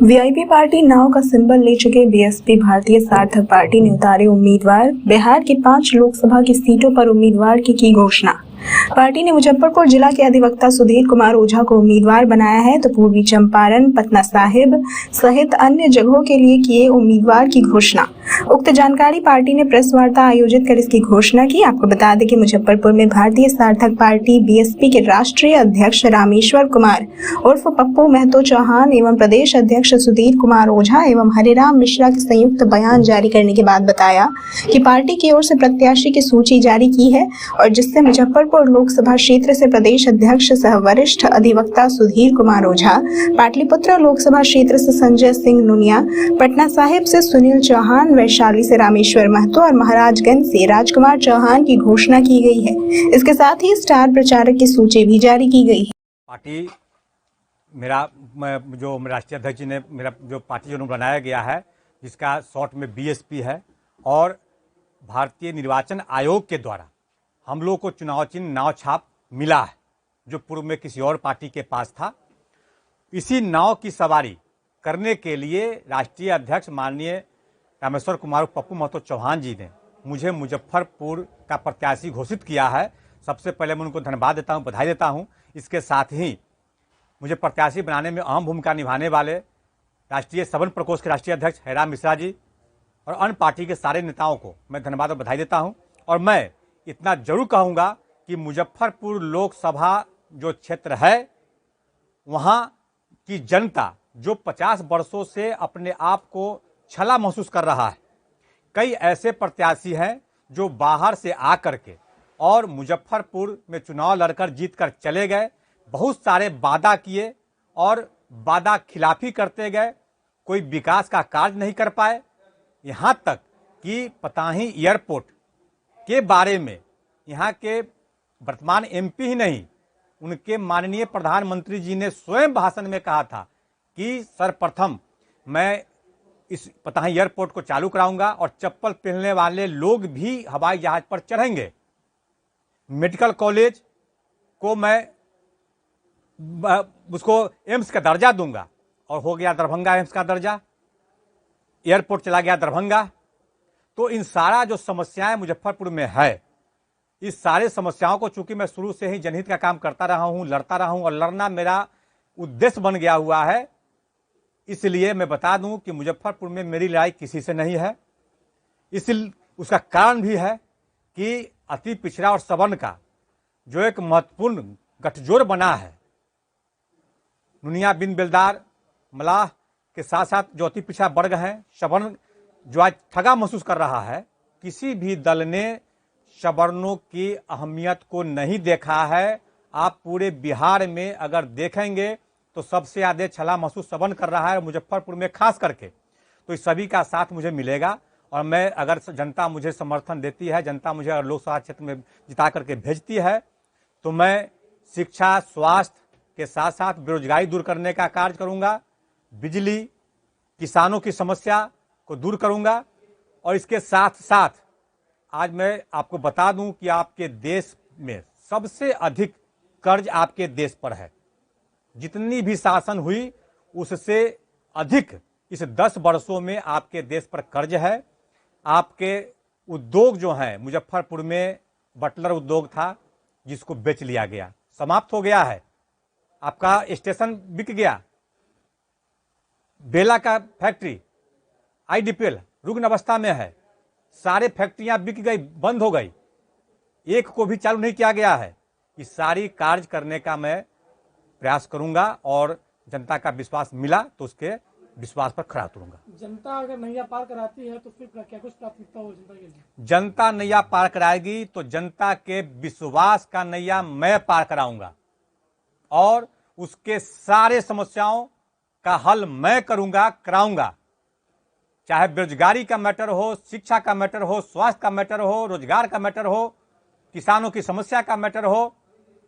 VIP party नाव का symbol ले चुके बीएसपी भारतीय सार्थक पार्टी ने उतारे उम्मीदवार। बिहार की 5 लोकसभा की सीटों पर उम्मीदवार की घोषणा। पार्टी ने मुजफ्फरपुर जिला के अधिवक्ता सुधीर कुमार ओझा को उम्मीदवार बनाया है, तो पूर्वी चंपारण, पटना साहिब सहित अन्य जगहों के लिए किए उम्मीदवार की घोषणा। उक्त जानकारी पार्टी ने प्रेस वार्ता आयोजित कर इसकी घोषणा की। आपको बता दें कि मुजफ्फरपुर में भारतीय सार्थक पार्टी बीएसपी के राष्ट्रीय अध्यक्ष रामेश्वर कुमार उर्फ पप्पू महतो चौहान एवं प्रदेश अध्यक्ष सुधीर कुमार ओझा एवं हरिराम मिश्रा के संयुक्त बयान जारी करने के बाद बताया कि पार्टी की ओर से प्रत्याशी की सूची जारी की है और जिससे मुजफ्फरपुर लोकसभा क्षेत्र से प्रदेश अध्यक्ष सह वरिष्ठ अधिवक्ता सुधीर कुमार ओझा, पाटलिपुत्र लोकसभा क्षेत्र से संजय सिंह नुनिया, पटना साहिब से सुनील चौहान, वैशाली से रामेश्वर महतो और महाराजगंज से राजकुमार चौहान की घोषणा की गई है। इसके साथ ही स्टार प्रचारक की सूची भी जारी की गई है। पार्टी जो राष्ट्रीय अध्यक्ष जी ने मेरा जो पार्टी जो बनाया गया है, जिसका शॉर्ट में बीएसपी है, और भारतीय निर्वाचन आयोग के द्वारा हम लोग को चुनाव चिन्ह नाव छाप मिला है, जो पूर्व में किसी और पार्टी के पास था। इसी नाव की सवारी करने के लिए राष्ट्रीय अध्यक्ष माननीय रामेश्वर कुमार पप्पू महतो चौहान जी ने मुझे मुजफ्फरपुर का प्रत्याशी घोषित किया है। सबसे पहले मैं उनको धन्यवाद देता हूं, बधाई देता हूं। इसके साथ ही मुझे प्रत्याशी बनाने में अहम भूमिका निभाने वाले राष्ट्रीय सवन प्रकोष्ठ के राष्ट्रीय अध्यक्ष हरिराम मिश्रा जी और अन्य पार्टी के सारे नेताओं को मैं धन्यवाद और बधाई देता हूं। और मैं इतना जरूर कहूंगा कि मुजफ्फरपुर लोकसभा जो क्षेत्र है, वहां की जनता जो 50 वर्षों से अपने आप को छला महसूस कर रहा है, कई ऐसे प्रत्याशी हैं जो बाहर से आकर के और मुजफ्फरपुर में चुनाव लड़कर जीत कर चले गए, बहुत सारे वादा किए और वादा खिलाफी करते गए, कोई विकास का कार्य नहीं कर पाए। यहां तक कि पताही एयरपोर्ट के बारे में यहाँ के वर्तमान एमपी ही नहीं, उनके माननीय प्रधानमंत्री जी ने स्वयं भाषण में कहा था कि सर्वप्रथम मैं इस पताही एयरपोर्ट को चालू कराऊंगा और चप्पल पहनने वाले लोग भी हवाई जहाज पर चढ़ेंगे। मेडिकल कॉलेज को मैं उसको एम्स का दर्जा दूंगा, और हो गया दरभंगा एम्स का दर्जा, एयरपोर्ट चला गया दरभंगा। तो इन सारा जो समस्याएं मुजफ्फरपुर में है, इस सारे समस्याओं को चूंकि मैं शुरू से ही जनहित का काम करता रहा हूं, लड़ता रहा हूं और लड़ना मेरा उद्देश्य बन गया हुआ है, इसलिए मैं बता दूं कि मुजफ्फरपुर में मेरी लड़ाई किसी से नहीं है। उसका कारण भी है कि अति पिछड़ा और सवर्ण का जो एक महत्वपूर्ण गठजोड़ बना है, नुनिया बिन बेलदार मलाह के साथ साथ जो अति पिछड़ा वर्ग है, सवर्ण जो आज ठगा महसूस कर रहा है, किसी भी दल ने सवर्णों की अहमियत को नहीं देखा है। आप पूरे बिहार में अगर देखेंगे तो सबसे ज्यादा छला महसूस सवर्ण कर रहा है, मुजफ्फरपुर में खास करके। तो इस सभी का साथ मुझे मिलेगा, और मैं अगर जनता मुझे समर्थन देती है, जनता मुझे अगर लोकसभा क्षेत्र में जिता करके भेजती है, तो मैं शिक्षा, स्वास्थ्य के साथ साथ बेरोजगारी दूर करने का कार्य करूंगा, बिजली, किसानों की समस्या को दूर करूंगा। और इसके साथ साथ आज मैं आपको बता दूं कि आपके देश में सबसे अधिक कर्ज आपके देश पर है। जितनी भी शासन हुई उससे अधिक इस 10 वर्षों में आपके देश पर कर्ज है। आपके उद्योग जो हैं, मुजफ्फरपुर में बटलर उद्योग था जिसको बेच लिया गया, समाप्त हो गया है। आपका स्टेशन बिक गया, बेला का फैक्ट्री आईडीपीएल रुग्ण अवस्था में है, सारे फैक्ट्रियां बिक गई, बंद हो गई, एक को भी चालू नहीं किया गया है। इस सारी कार्य करने का मैं प्रयास करूंगा और जनता का विश्वास मिला तो उसके विश्वास पर खरा उतरूंगा। जनता अगर नैया पार कराती है तो फिर क्या कुछ प्राथमिकता हो जनता के लिए? जनता नैया पार कराएगी तो जनता के विश्वास का नैया मैं पार कराऊंगा और उसके सारे समस्याओं का हल मैं करूंगा, कराऊंगा। चाहे बेरोजगारी का मैटर हो, शिक्षा का मैटर हो, स्वास्थ्य का मैटर हो, रोजगार का मैटर हो, किसानों की समस्या का मैटर हो,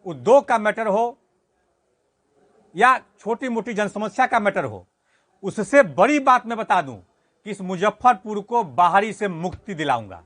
उद्योग का मैटर हो, या छोटी मोटी जनसमस्या का मैटर हो। उससे बड़ी बात मैं बता दूं कि इस मुजफ्फरपुर को बाहरी से मुक्ति दिलाऊंगा।